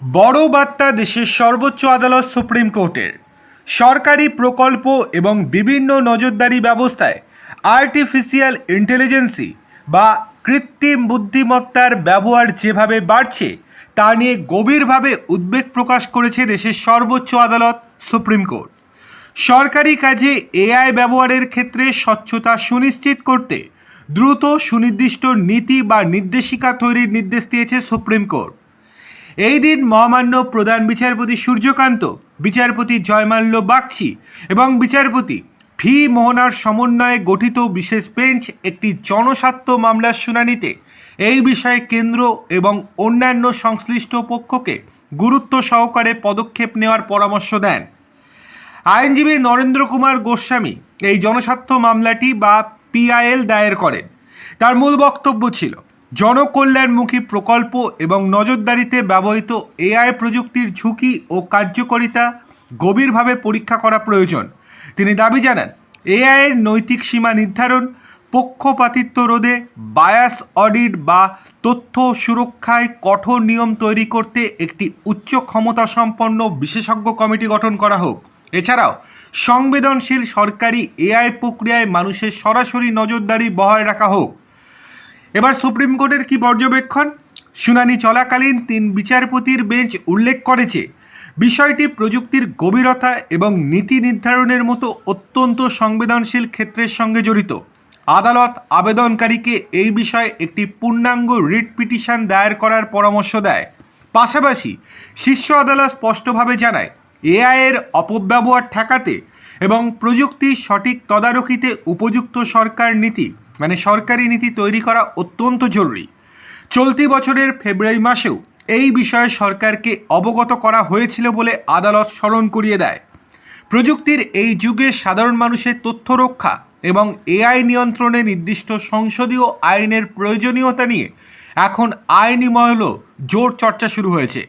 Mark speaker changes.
Speaker 1: বড় বার্তা দেশের সর্বোচ্চ আদালত সুপ্রিম কোর্টের। সরকারি প্রকল্প এবং বিভিন্ন নজরদারি ব্যবস্থায় আর্টিফিশিয়াল ইন্টেলিজেন্সি বা কৃত্রিম বুদ্ধিমত্তার ব্যবহার যেভাবে বাড়ছে তা নিয়ে গভীরভাবে উদ্বেগ প্রকাশ করেছে দেশের সর্বোচ্চ আদালত সুপ্রিম কোর্ট। সরকারি কাজে এআই ব্যবহারের ক্ষেত্রে স্বচ্ছতা সুনিশ্চিত করতে দ্রুত সুনির্দিষ্ট নীতি বা নির্দেশিকা তৈরির নির্দেশ দিয়েছে সুপ্রিম কোর্ট। এই দিন মহামান্য প্রধান বিচারপতি সূর্যকান্ত, বিচারপতি জয়মাল্য বাগচি এবং বিচারপতি ভি মোহনার সমন্বয়ে গঠিত বিশেষ বেঞ্চ একটি জনস্বার্থ মামলার শুনানিতে এই বিষয়ে কেন্দ্র এবং অন্যান্য সংশ্লিষ্ট পক্ষকে গুরুত্ব সহকারে পদক্ষেপ নেওয়ার পরামর্শ দেন। আইনজীবী নরেন্দ্র কুমার গোস্বামী এই জনস্বার্থ মামলাটি বা পিআইএল দায়ের করেন। তার মূল বক্তব্য ছিল জনকল্যাণমুখী প্রকল্প এবং নজরদারিতে ব্যবহৃত এআই প্রযুক্তির ঝুঁকি ও কার্যকারিতা গভীরভাবে পরীক্ষা করা প্রয়োজন। তিনি দাবি জানান এআইয়ের নৈতিক সীমা নির্ধারণ, পক্ষপাতিত্ব রোধে, বায়াস অডিট বা তথ্য সুরক্ষায় কঠোর নিয়ম তৈরি করতে একটি উচ্চ ক্ষমতা সম্পন্ন বিশেষজ্ঞ কমিটি গঠন করা হোক। এছাড়াও সংবেদনশীল সরকারি এআই প্রক্রিয়ায় মানুষের সরাসরি নজরদারি বহাল রাখা হোক। এবার সুপ্রিম কোর্টের কি পর্যবেক্ষণ? শুনানি চলাকালীন 3 বিচারপতির বেঞ্চ উল্লেখ করেছে বিষয়টি প্রযুক্তির গভীরতা এবং নীতি নির্ধারণের মতো অত্যন্ত সংবেদনশীল ক্ষেত্রের সঙ্গে জড়িত। আদালত আবেদনকারীকে এই বিষয়ে একটি পূর্ণাঙ্গ রিট পিটিশন দায়ের করার পরামর্শ দেয়। পাশাপাশি শীর্ষ আদালত স্পষ্টভাবে জানায় এআইয়ের অপব্যবহার ঠেকাতে এবং প্রযুক্তির সঠিক তদারকিতে উপযুক্ত সরকারি নীতি তৈরি করা অত্যন্ত জরুরি। চলতি বছরের ফেব্রুয়ারি মাসেও এই বিষয়ে সরকারকে অবগত করা হয়েছিল বলে আদালত স্মরণ করিয়ে দেয়। প্রযুক্তির এই যুগে সাধারণ মানুষের তথ্য রক্ষা এবং এআই নিয়ন্ত্রণে নির্দিষ্ট সংসদীয় আইনের প্রয়োজনীয়তা নিয়ে এখন আইনি মহলেও জোর চর্চা শুরু হয়েছে।